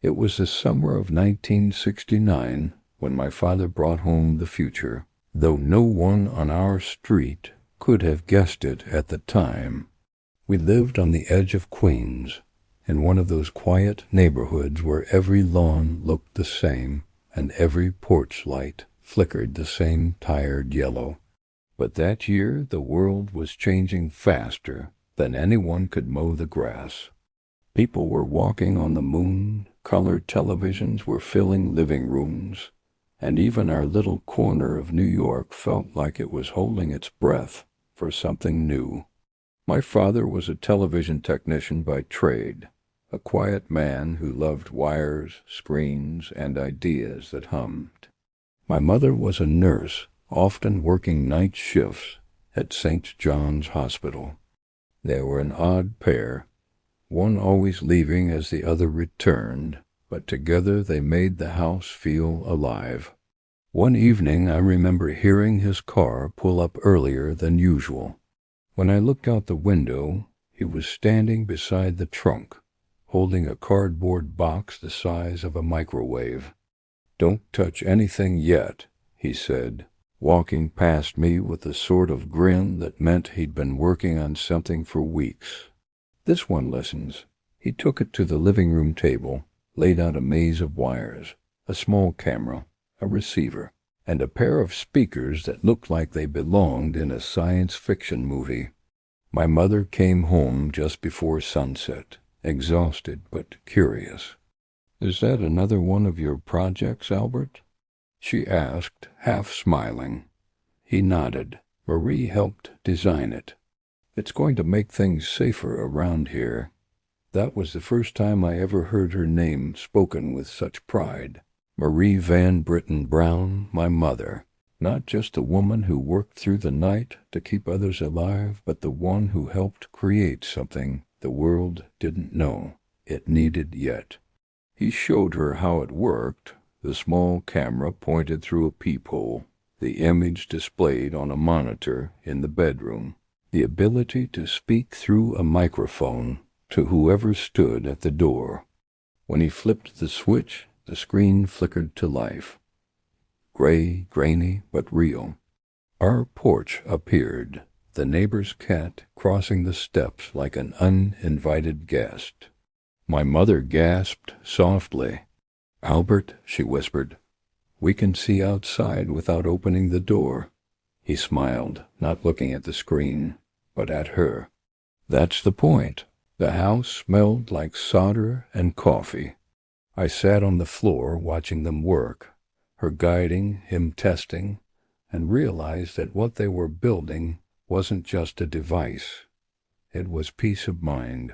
It was the summer of 1969 when my father brought home the future, though no one on our street could have guessed it at the time. We lived on the edge of Queens, in one of those quiet neighborhoods where every lawn looked the same and every porch light flickered the same tired yellow. But that year the world was changing faster than anyone could mow the grass. People were walking on the moon, colored televisions were filling living rooms, and even our little corner of New York felt like it was holding its breath for something new. My father was a television technician by trade, a quiet man who loved wires, screens, and ideas that hummed. My mother was a nurse, often working night shifts at St. John's Hospital. They were an odd pair, one always leaving as the other returned, but together they made the house feel alive. One evening I remember hearing his car pull up earlier than usual. When I looked out the window, he was standing beside the trunk, holding a cardboard box the size of a microwave. "Don't touch anything yet," he said, walking past me with a sort of grin that meant he'd been working on something for weeks. "This one listens." He took it to the living room table, laid out a maze of wires, a small camera, a receiver, and a pair of speakers that looked like they belonged in a science fiction movie. My mother came home just before sunset, exhausted but curious. "Is that another one of your projects, Albert?" she asked, half smiling. He nodded. "Marie helped design it. It's going to make things safer around here." That was the first time I ever heard her name spoken with such pride. Marie Van Brittan Brown, my mother. Not just the woman who worked through the night to keep others alive, but the one who helped create something the world didn't know it needed yet. He showed her how it worked. The small camera pointed through a peephole, the image displayed on a monitor in the bedroom, the ability to speak through a microphone to whoever stood at the door. When he flipped the switch, the screen flickered to life. Gray, grainy, but real. Our porch appeared, the neighbor's cat crossing the steps like an uninvited guest. My mother gasped softly. "Albert," she whispered, "we can see outside without opening the door." He smiled, not looking at the screen, but at her. "That's the point." The house smelled like solder and coffee. I sat on the floor watching them work, her guiding, him testing, and realized that what they were building wasn't just a device. It was peace of mind.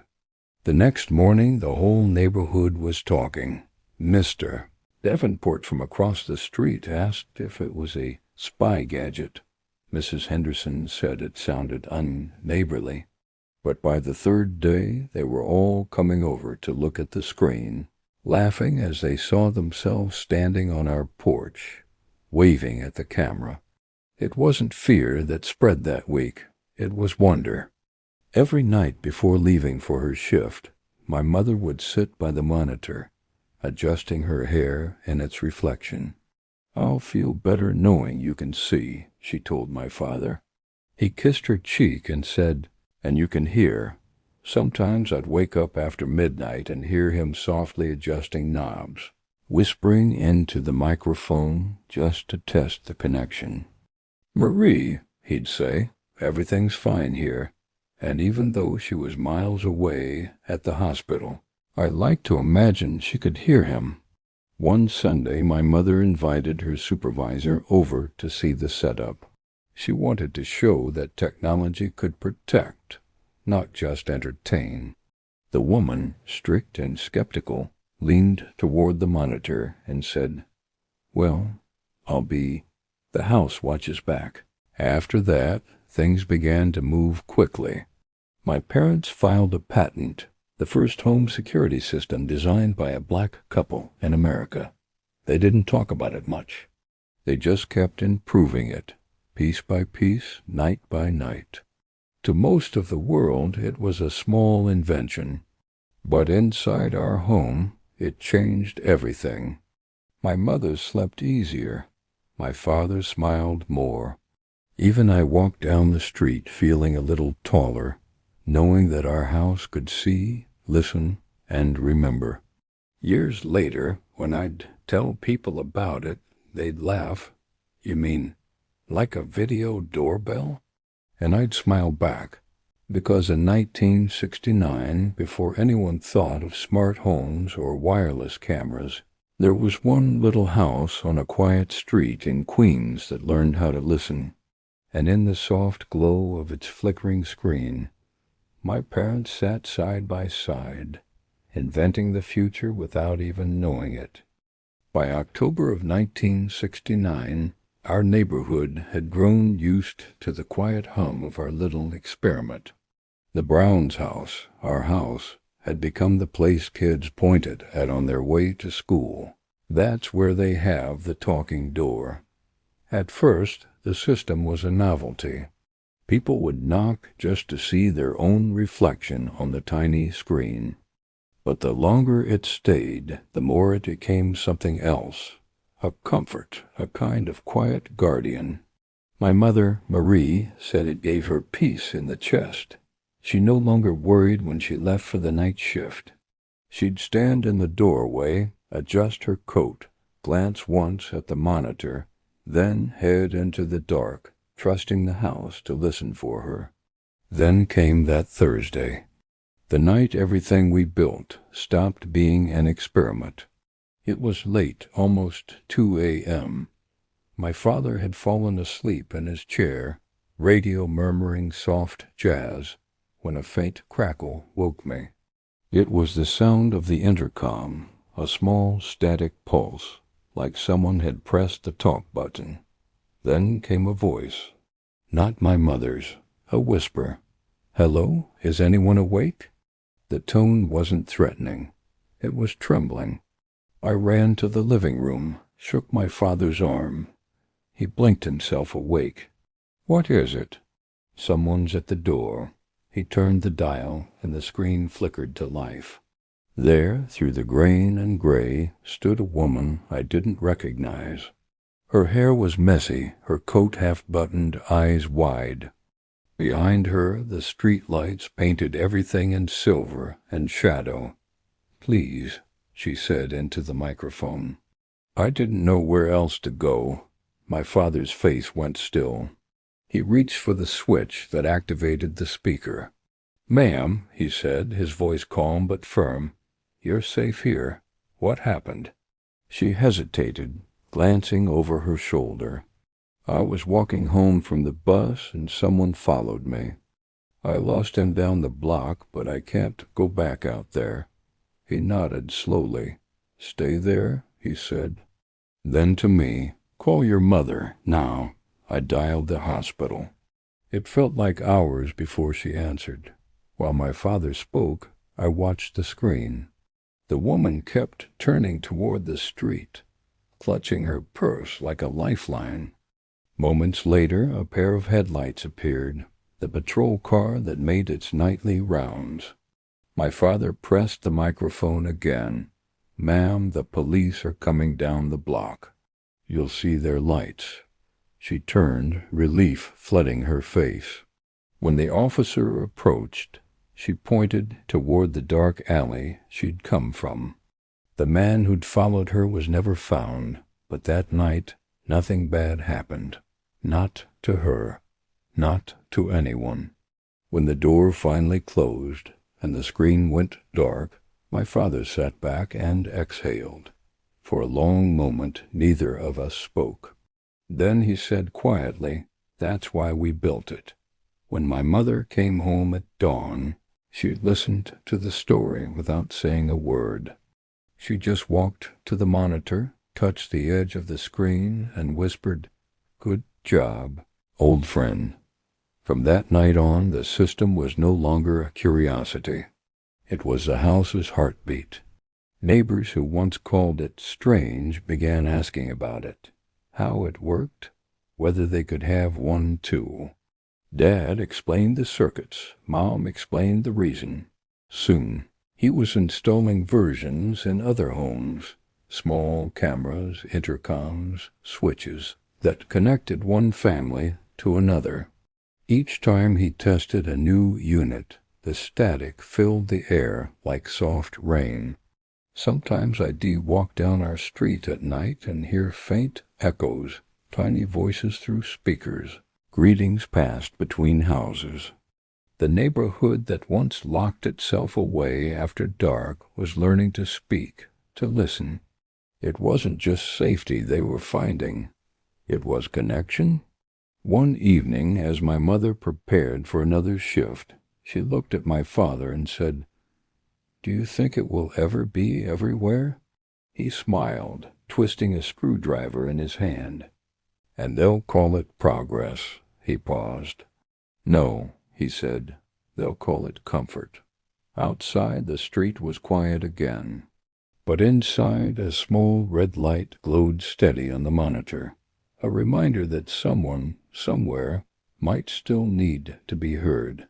The next morning the whole neighborhood was talking. Mr. Davenport from across the street asked if it was a spy gadget. Mrs. Henderson said it sounded unneighborly. But by the third day they were all coming over to look at the screen, laughing as they saw themselves standing on our porch, waving at the camera. It wasn't fear that spread that week. It was wonder. Every night before leaving for her shift, my mother would sit by the monitor, adjusting her hair in its reflection. "I'll feel better knowing you can see," she told my father. He kissed her cheek and said, "And you can hear." Sometimes I'd wake up after midnight and hear him softly adjusting knobs, whispering into the microphone just to test the connection. "Marie," he'd say, "everything's fine here." And even though she was miles away at the hospital, I liked to imagine she could hear him. One Sunday my mother invited her supervisor over to see the setup. She wanted to show that technology could protect, not just entertain. The woman, strict and skeptical, leaned toward the monitor and said, "Well, I'll be..." The house watches back. After that, things began to move quickly. My parents filed a patent, the first home security system designed by a black couple in America. They didn't talk about it much. They just kept improving it, piece by piece, night by night. To most of the world, it was a small invention, but inside our home, It changed everything. My mother slept easier. My father smiled more. Even I walked down the street feeling a little taller, knowing that our house could see, listen, and remember. Years later, when I'd tell people about it, they'd laugh. "You mean, like a video doorbell?" And I'd smile back, because in 1969, before anyone thought of smart homes or wireless cameras, there was one little house on a quiet street in Queens that learned how to listen. And in the soft glow of its flickering screen, my parents sat side by side, inventing the future without even knowing it. By October of 1969, our neighborhood had grown used to the quiet hum of our little experiment. The Browns' house, our house, had become the place kids pointed at on their way to school. That's where they have the talking door. At first, the system was a novelty. People would knock just to see their own reflection on the tiny screen. But the longer it stayed, the more it became something else. A comfort, a kind of quiet guardian. My mother, Marie, said it gave her peace in the chest. She no longer worried when she left for the night shift. She'd stand in the doorway, adjust her coat, glance once at the monitor, then head into the dark, trusting the house to listen for her. Then came that Thursday, the night everything we built stopped being an experiment. It was late, almost 2 a.m. My father had fallen asleep in his chair, radio murmuring soft jazz, when a faint crackle woke me. It was the sound of the intercom, a small static pulse, like someone had pressed the talk button. Then came a voice, not my mother's, a whisper. "Hello, is anyone awake?" The tone wasn't threatening. It was trembling. I ran to the living room, shook my father's arm. He blinked himself awake. "What is it?" "Someone's at the door." He turned the dial, and the screen flickered to life. There, through the grain and gray, stood a woman I didn't recognize. Her hair was messy, her coat half-buttoned, eyes wide. Behind her, the street lights painted everything in silver and shadow. "Please," she said into the microphone. I didn't know where else to go. My father's face went still. He reached for the switch that activated the speaker. "Ma'am," he said, his voice calm but firm, "you're safe here. What happened?" She hesitated, glancing over her shoulder. "I was walking home from the bus and someone followed me. I lost him down the block, but I can't go back out there." He nodded slowly. "Stay there," he said. Then to me, "Call your mother, now." I dialed the hospital. It felt like hours before she answered. While my father spoke, I watched the screen. The woman kept turning toward the street, clutching her purse like a lifeline. Moments later, a pair of headlights appeared, the patrol car that made its nightly rounds. My father pressed the microphone again. "Ma'am, the police are coming down the block. You'll see their lights." She turned, relief flooding her face. When the officer approached, she pointed toward the dark alley she'd come from. The man who'd followed her was never found, but that night nothing bad happened. Not to her. Not to anyone. When the door finally closed and the screen went dark, my father sat back and exhaled. For a long moment, neither of us spoke. Then he said quietly, "That's why we built it." When my mother came home at dawn, she listened to the story without saying a word. She just walked to the monitor, touched the edge of the screen, and whispered, "Good job, old friend." From that night on, the system was no longer a curiosity. It was the house's heartbeat. Neighbors who once called it strange began asking about it, how it worked, whether they could have one too. Dad explained the circuits, Mom explained the reason. Soon, He was installing versions in other homes, small cameras, intercoms, switches that connected one family to another. Each time he tested a new unit, the static filled the air like soft rain. Sometimes I'd walk down our street at night and hear faint echoes, tiny voices through speakers, greetings passed between houses. The neighborhood that once locked itself away after dark was learning to speak, to listen. It wasn't just safety they were finding. It was connection. One evening, as my mother prepared for another shift, she looked at my father and said, "Do you think it will ever be everywhere?" He smiled, twisting a screwdriver in his hand. "And they'll call it progress." He paused. "No," he said, "they'll call it comfort." Outside, the street was quiet again. But inside, a small red light glowed steady on the monitor, a reminder that someone, somewhere, might still need to be heard.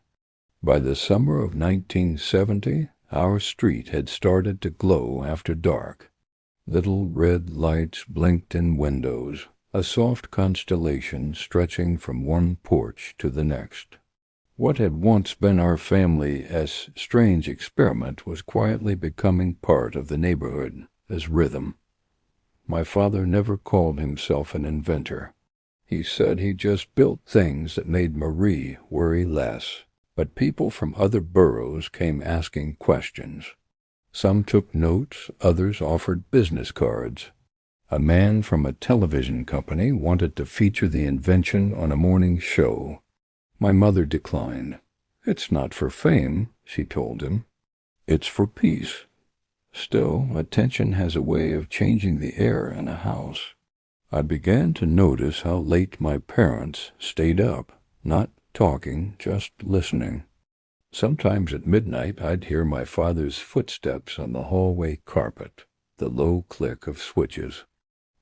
By the summer of 1970, our street had started to glow after dark. Little red lights blinked in windows, a soft constellation stretching from one porch to the next. What had once been our family's strange experiment was quietly becoming part of the neighborhood as rhythm. My father never called himself an inventor. He said he just built things that made Marie worry less. But people from other boroughs came asking questions. Some took notes, others offered business cards. A man from a television company wanted to feature the invention on a morning show. My mother declined. "It's not for fame," she told him. "It's for peace." Still, attention has a way of changing the air in a house. I began to notice how late my parents stayed up, not talking, just listening. Sometimes at midnight I'd hear my father's footsteps on the hallway carpet, the low click of switches.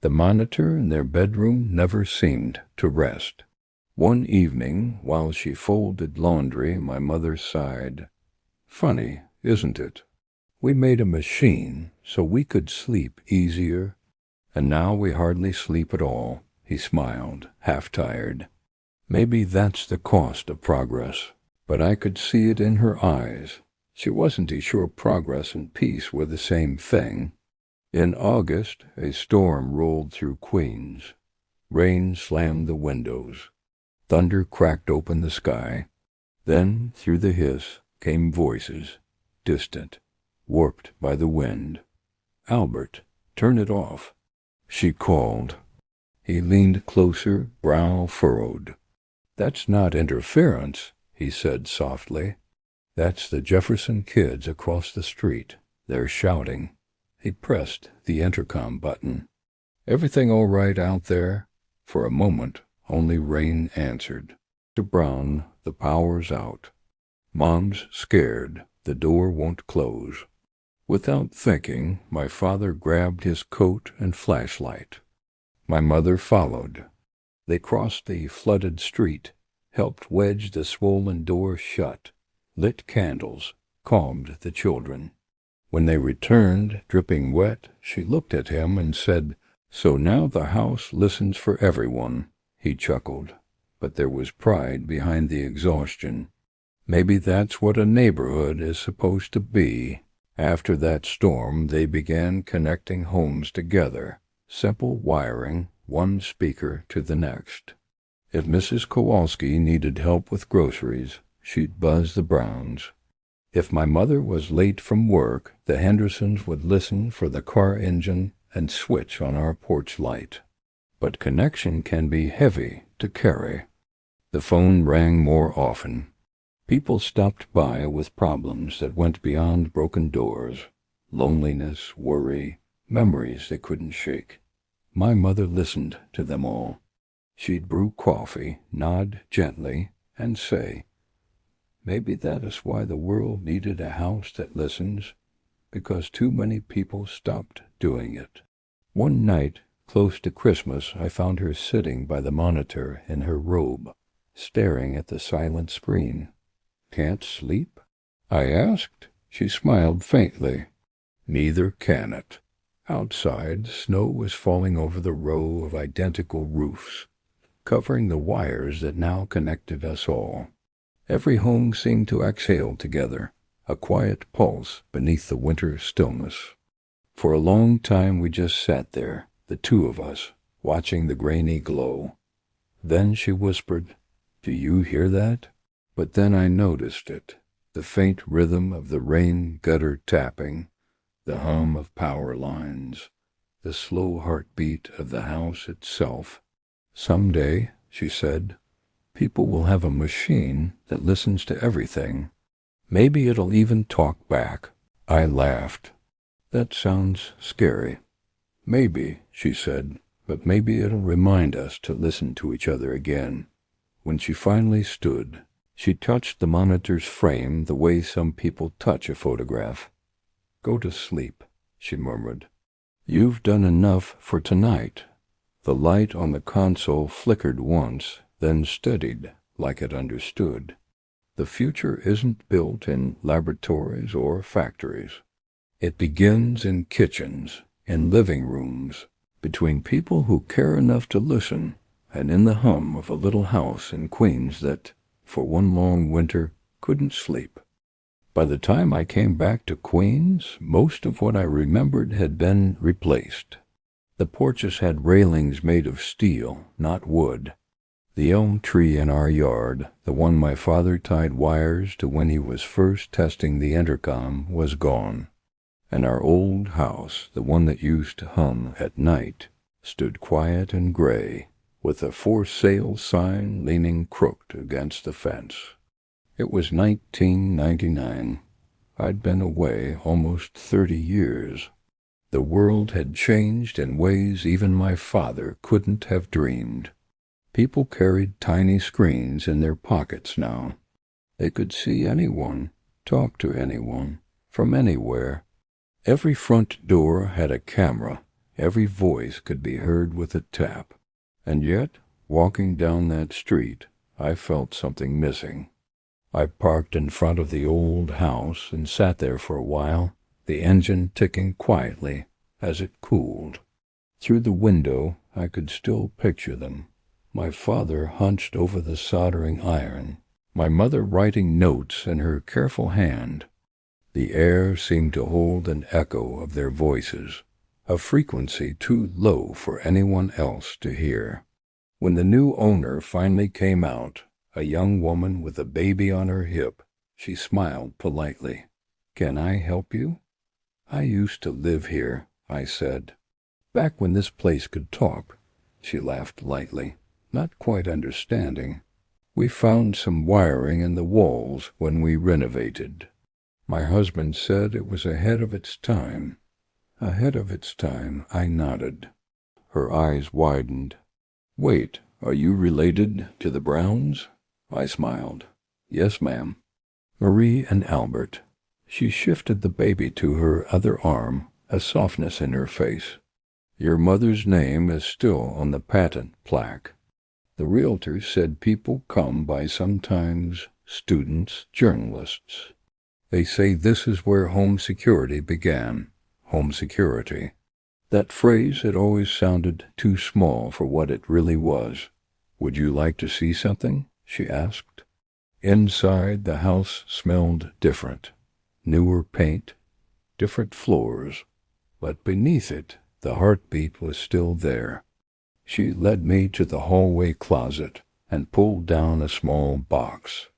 The monitor in their bedroom never seemed to rest. One evening, while she folded laundry, my mother sighed. "Funny, isn't it? We made a machine so we could sleep easier, and now we hardly sleep at all." He smiled, half-tired. Maybe that's the cost of progress, but I could see it in her eyes. She wasn't sure progress and peace were the same thing. In August, a storm rolled through Queens. Rain slammed the windows. Thunder cracked open the sky. Then, through the hiss, came voices, distant, warped by the wind. "Albert, turn it off," she called. He leaned closer, brow furrowed. "That's not interference," he said softly. "That's the Jefferson kids across the street. They're shouting." He pressed the intercom button. "Everything all right out there?" For a moment, only rain answered. "Mr. Brown, the power's out. Mom's scared. The door won't close." Without thinking, my father grabbed his coat and flashlight. My mother followed. They crossed the flooded street, helped wedge the swollen door shut, lit candles, calmed the children. When they returned, dripping wet, she looked at him and said, "So now the house listens for everyone." He chuckled, but there was pride behind the exhaustion. Maybe that's what a neighborhood is supposed to be. After that storm, they began connecting homes together, simple wiring, one speaker to the next. If Mrs. Kowalski needed help with groceries, she'd buzz the Browns. If my mother was late from work, the Hendersons would listen for the car engine and switch on our porch light. But connection can be heavy to carry. The phone rang more often. People stopped by with problems that went beyond broken doors, loneliness, worry, memories they couldn't shake. My mother listened to them all. She'd brew coffee, nod gently, and say, "Maybe that is why the world needed a house that listens, because too many people stopped doing it." One night, close to Christmas, I found her sitting by the monitor in her robe, staring at the silent screen. "Can't sleep?" I asked. She smiled faintly. Neither can it. Outside, snow was falling over the row of identical roofs, covering the wires that now connected us all. Every home seemed to exhale together, a quiet pulse beneath the winter stillness. For a long time we just sat there, the two of us, watching the grainy glow. Then she whispered, "Do you hear that?" But then I noticed it, the faint rhythm of the rain gutter tapping, the hum of power lines, the slow heartbeat of the house itself. "Someday," she said, "people will have a machine that listens to everything. Maybe it'll even talk back." I laughed. "That sounds scary." "Maybe," she said, "but maybe it'll remind us to listen to each other again." When she finally stood, she touched the monitor's frame the way some people touch a photograph. "Go to sleep," she murmured. "You've done enough for tonight." The light on the console flickered once, then steadied, like it understood. The future isn't built in laboratories or factories. It begins in kitchens, in living rooms, between people who care enough to listen, and in the hum of a little house in Queens that, for one long winter, couldn't sleep. By the time I came back to Queens, most of what I remembered had been replaced. The porches had railings made of steel, not wood. The elm tree in our yard, the one my father tied wires to when he was first testing the intercom, was gone. And our old house, the one that used to hum at night, stood quiet and gray, with a for sale sign leaning crooked against the fence. It was 1999. I'd been away almost 30 years. The world had changed in ways even my father couldn't have dreamed. People carried tiny screens in their pockets now. They could see anyone, talk to anyone, from anywhere. Every front door had a camera. Every voice could be heard with a tap. And yet, walking down that street, I felt something missing. I parked in front of the old house and sat there for a while, the engine ticking quietly as it cooled. Through the window, I could still picture them. My father hunched over the soldering iron, my mother writing notes in her careful hand. The air seemed to hold an echo of their voices, a frequency too low for anyone else to hear. When the new owner finally came out, a young woman with a baby on her hip, she smiled politely. "Can I help you?" "I used to live here," I said. "Back when this place could talk." She laughed lightly, not quite understanding. "We found some wiring in the walls when we renovated." My husband said it was ahead of its time. "Ahead of its time," I nodded. Her eyes widened. "Wait, are you related to the Browns?" I smiled. "Yes, ma'am." "Marie and Albert." She shifted the baby to her other arm, a softness in her face. "Your mother's name is still on the patent plaque. The realtor said people come by sometimes students, journalists. They say this is where home security began. Home security." That phrase had always sounded too small for what it really was. "Would you like to see something?" she asked. Inside, the house smelled different. Newer paint, different floors, but beneath it, the heartbeat was still there. She led me to the hallway closet and pulled down a small box.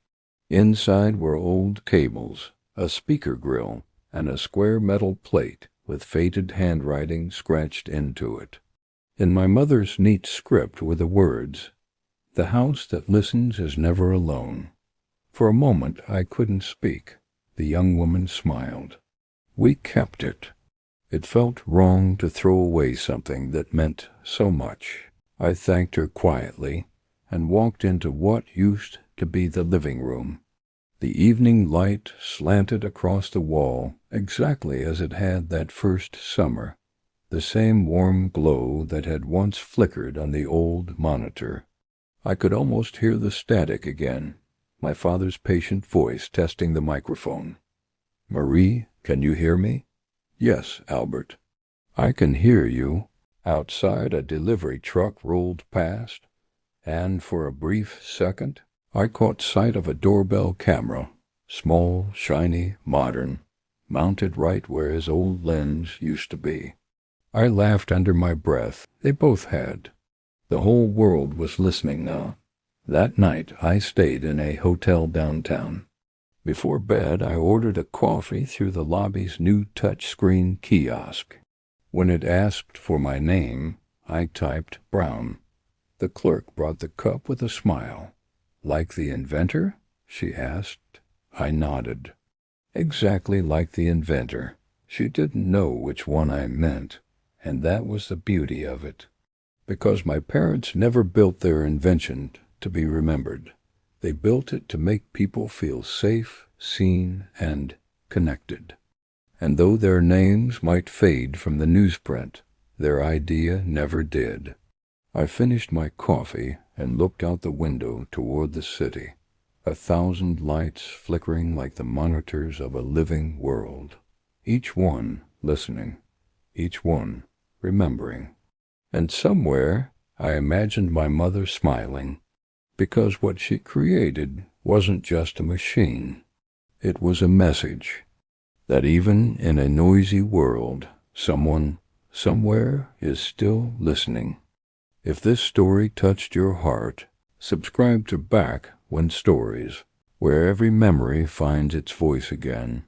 Inside were old cables, a speaker grill, and a square metal plate with faded handwriting scratched into it. In my mother's neat script were the words, "The house that listens is never alone." For a moment I couldn't speak. The young woman smiled. We kept it. It felt wrong to throw away something that meant so much. I thanked her quietly and walked into what used to be the living room. The evening light slanted across the wall exactly as it had that first summer, the same warm glow that had once flickered on the old monitor. I could almost hear the static again, my father's patient voice testing the microphone. Marie, can you hear me? Yes, Albert. I can hear you. Outside, a delivery truck rolled past, and for a brief second, I caught sight of a doorbell camera, small, shiny, modern, mounted right where his old lens used to be. I laughed under my breath. They both had. The whole world was listening now. That night, I stayed in a hotel downtown. Before bed, I ordered a coffee through the lobby's new touch-screen kiosk. When it asked for my name, I typed Brown. The clerk brought the cup with a smile. Like the inventor? She asked. I nodded. Exactly like the inventor. She didn't know which one I meant, and that was the beauty of it. Because my parents never built their invention to be remembered. They built it to make people feel safe, seen, and connected. And though their names might fade from the newsprint, their idea never did. I finished my coffee and looked out the window toward the city, 1,000 lights flickering like the monitors of a living world, each one listening, each one remembering. And somewhere I imagined my mother smiling, because what she created wasn't just a machine. It was a message that even in a noisy world, someone, somewhere is still listening. If this story touched your heart, subscribe to Back When Stories, where every memory finds its voice again.